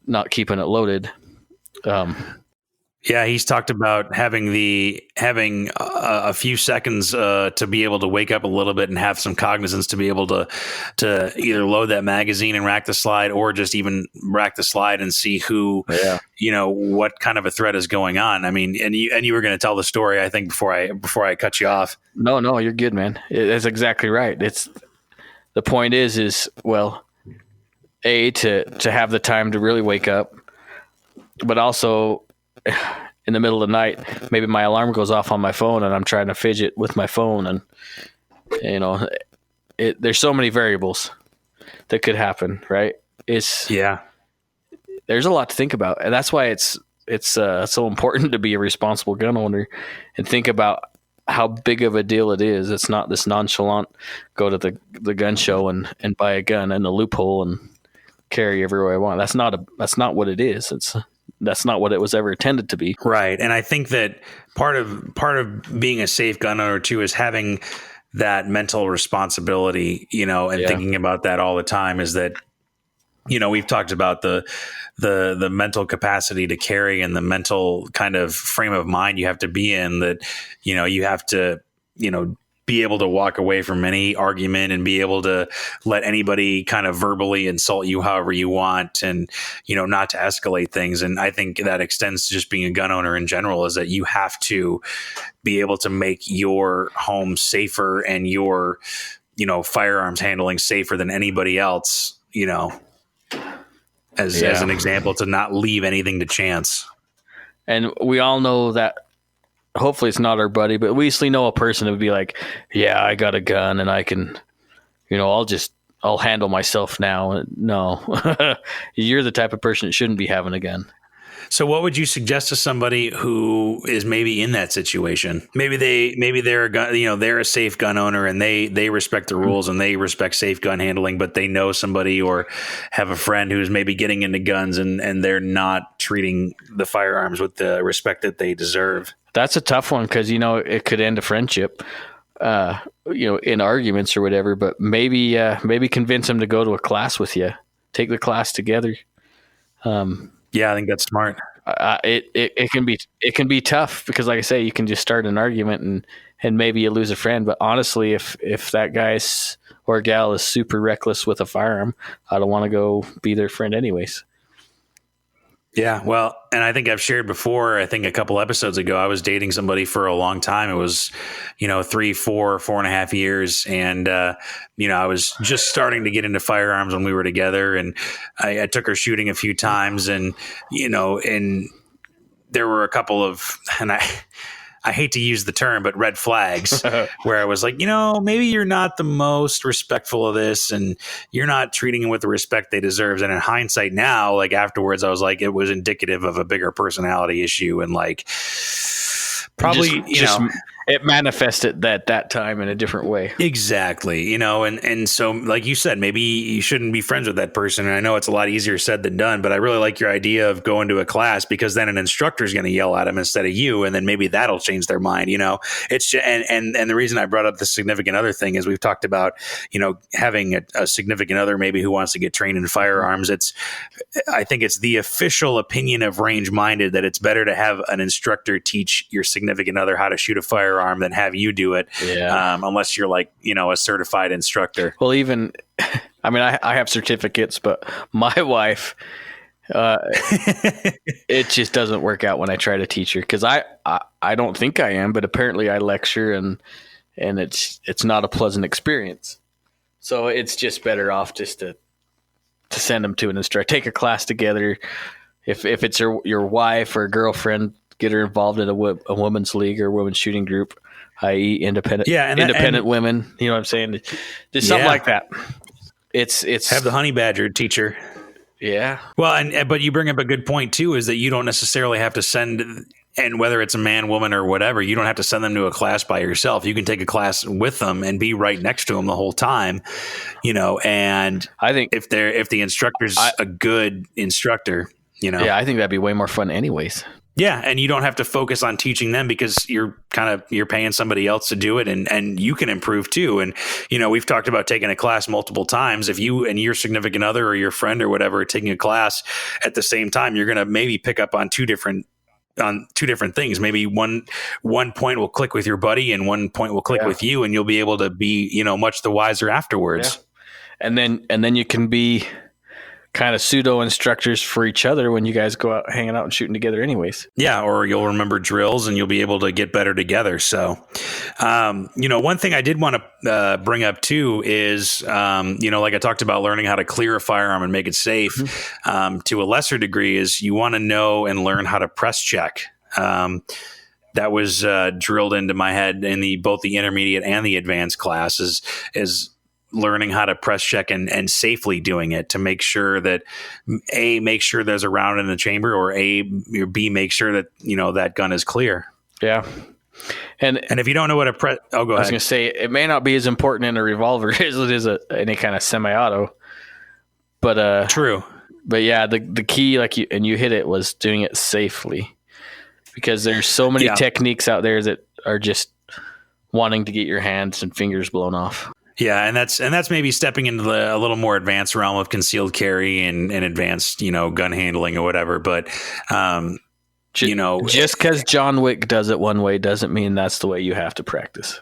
not keeping it loaded. Yeah, he's talked about having a few seconds to be able to wake up a little bit and have some cognizance to be able to either load that magazine and rack the slide, or just even rack the slide and see who, what kind of a threat is going on. I mean, and you were going to tell the story, I think, before I cut you off. No, you're good, man. That's exactly right. The point is to have the time to really wake up, but also in the middle of the night, maybe my alarm goes off on my phone and I'm trying to fidget with my phone, and there's so many variables. that could happen, right? There's a lot to think about, and that's why it's so important to be a responsible gun owner and think about how big of a deal it is. It's not this nonchalant go to the gun show and buy a gun in the loophole and carry everywhere I want. That's not what it is. That's not what it was ever intended to be. Right. And I think that part of being a safe gun owner too is having that mental responsibility, and thinking about that all the time. Is that, we've talked about the mental capacity to carry and the mental kind of frame of mind you have to be in, that, you have to, be able to walk away from any argument and be able to let anybody kind of verbally insult you however you want, and, not to escalate things. And I think that extends to just being a gun owner in general, is that you have to be able to make your home safer and your, firearms handling safer than anybody else, as an example, to not leave anything to chance. And we all know that hopefully it's not our buddy, but we usually know a person who would be like, yeah, I got a gun and I can, I'll handle myself now. No, you're the type of person that shouldn't be having a gun. So what would you suggest to somebody who is maybe in that situation? Maybe they're a gun, they're a safe gun owner and they respect the rules and they respect safe gun handling, but they know somebody or have a friend who's maybe getting into guns and they're not treating the firearms with the respect that they deserve. That's a tough one because, it could end a friendship, in arguments or whatever, but maybe convince them to go to a class with you, take the class together. Yeah, I think that's smart. It can be tough because, like I say, you can just start an argument and maybe you lose a friend. But honestly, if that guy or gal is super reckless with a firearm, I don't want to go be their friend anyways. Yeah, well, and I think I've shared before, I think a couple episodes ago, I was dating somebody for a long time. It was, 3, 4, 4.5 years. And, I was just starting to get into firearms when we were together, and I took her shooting a few times, and, and there were a couple of, and I hate to use the term, but red flags where I was like, maybe you're not the most respectful of this and you're not treating them with the respect they deserve. And in hindsight now, like afterwards, I was like, it was indicative of a bigger personality issue. And like, probably, it manifested that time in a different way. Exactly. And so like you said, maybe you shouldn't be friends with that person. And I know it's a lot easier said than done, but I really like your idea of going to a class, because then an instructor is going to yell at them instead of you. And then maybe that'll change their mind. It's just, and the reason I brought up the significant other thing is we've talked about, having a significant other maybe who wants to get trained in firearms. I think it's the official opinion of Range Minded that it's better to have an instructor teach your significant other how to shoot a firearm than have you do it. Yeah. Unless you're like, a certified instructor. Well, even, I have certificates, but my wife, it just doesn't work out when I try to teach her, because I don't think I am, but apparently I lecture and it's not a pleasant experience. So it's just better off just to send them to an instructor, take a class together. If it's your wife or girlfriend, get her involved in a women's league or women's shooting group, i.e. independent women. You know what I'm saying? Just something like that. It's have the honey badger teacher. Yeah. Well, but you bring up a good point too, is that you don't necessarily have to send, and whether it's a man, woman, or whatever, you don't have to send them to a class by yourself. You can take a class with them and be right next to them the whole time, and I think if the instructor's a good instructor, Yeah, I think that'd be way more fun anyways. Yeah, and you don't have to focus on teaching them because you're paying somebody else to do it, and you can improve too. And we've talked about taking a class multiple times. If you and your significant other or your friend or whatever are taking a class at the same time, you're going to maybe pick up on two different things. Maybe one point will click with your buddy and one point will click with you, and you'll be able to be much the wiser afterwards. Yeah. And then you can be kind of pseudo instructors for each other when you guys go out hanging out and shooting together anyways. Yeah. Or you'll remember drills and you'll be able to get better together. So, one thing I did want to bring up too is, like I talked about learning how to clear a firearm and make it safe, to a lesser degree, is you want to know and learn how to press check. That was drilled into my head in both the intermediate and the advanced classes is learning how to press check and safely doing it to make sure that make sure there's a round in the chamber, or B, make sure that, that gun is clear. Yeah. And if you don't know what a press, go ahead. I was going to say, it may not be as important in a revolver as it is any kind of semi-auto, but true. But yeah, the key, you hit it, was doing it safely, because there's so many techniques out there that are just wanting to get your hands and fingers blown off. Yeah, and that's maybe stepping into a little more advanced realm of concealed carry and advanced, gun handling or whatever. But just because John Wick does it one way doesn't mean that's the way you have to practice.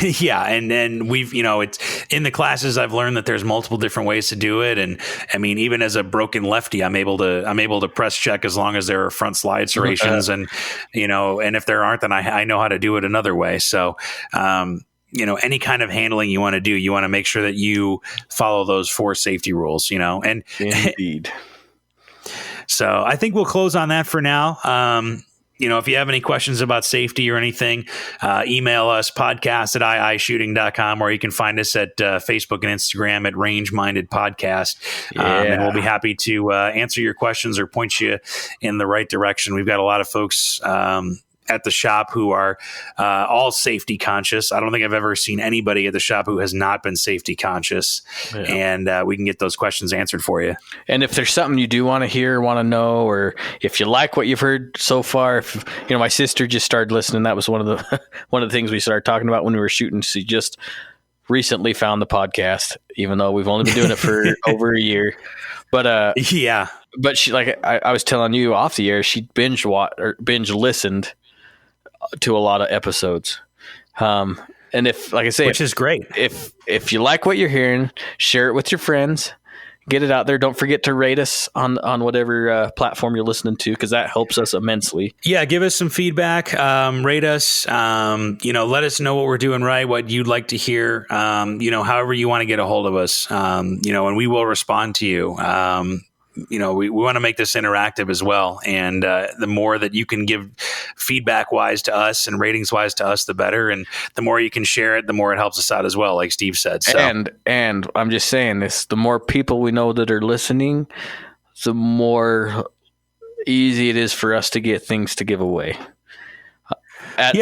Yeah, and we've it's in the classes I've learned that there's multiple different ways to do it, and I mean, even as a broken lefty, I'm able to press check as long as there are front slide serrations, and and if there aren't, then I know how to do it another way. So any kind of handling you want to do, you want to make sure that you follow those 4 safety rules, and indeed. So I think we'll close on that for now. If you have any questions about safety or anything, email us, podcast@iishooting.com, or you can find us at Facebook and Instagram at Range Minded Podcast. And we'll be happy to answer your questions or point you in the right direction. We've got a lot of folks at the shop who are all safety conscious. I don't think I've ever seen anybody at the shop who has not been safety conscious. Yeah. And we can get those questions answered for you. And if there's something you do want to hear, want to know, or if you like what you've heard so far, my sister just started listening. That was one of the things we started talking about when we were shooting. She just recently found the podcast, even though we've only been doing it for over a year. But yeah. But she, like I was telling you off the air, she binge listened to a lot of episodes. And if, like I say, which is great. If you like what you're hearing, share it with your friends, get it out there. Don't forget to rate us on whatever platform you're listening to, because that helps us immensely. Yeah. Give us some feedback, rate us, let us know what we're doing right, what you'd like to hear, however you want to get a hold of us, and we will respond to you. We want to make this interactive as well. And the more that you can give feedback wise to us and ratings wise to us, the better. And the more you can share it, the more it helps us out as well, like Steve said. So. And I'm just saying this, the more people we know that are listening, the more easy it is for us to get things to give away. At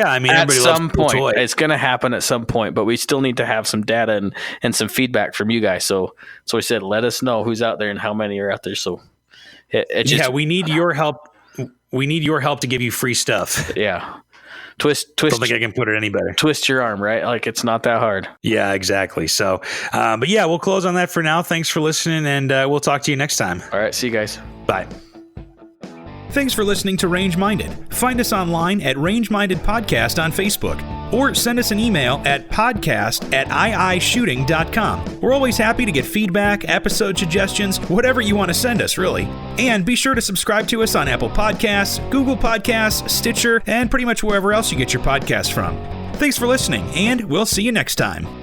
some point, it's going to happen at some point, but we still need to have some data and some feedback from you guys. So I said, let us know who's out there and how many are out there. So we need your help. We need your help to give you free stuff. Yeah. Twist. Don't think I can put it any better. Twist your arm, right? Like, it's not that hard. Yeah, exactly. So, but yeah, we'll close on that for now. Thanks for listening, and we'll talk to you next time. All right. See you guys. Bye. Thanks for listening to Range Minded. Find us online at Range Minded Podcast on Facebook, or send us an email at podcast@iishooting.com. We're always happy to get feedback, episode suggestions, whatever you want to send us, really. And be sure to subscribe to us on Apple Podcasts, Google Podcasts, Stitcher, and pretty much wherever else you get your podcasts from. Thanks for listening, and we'll see you next time.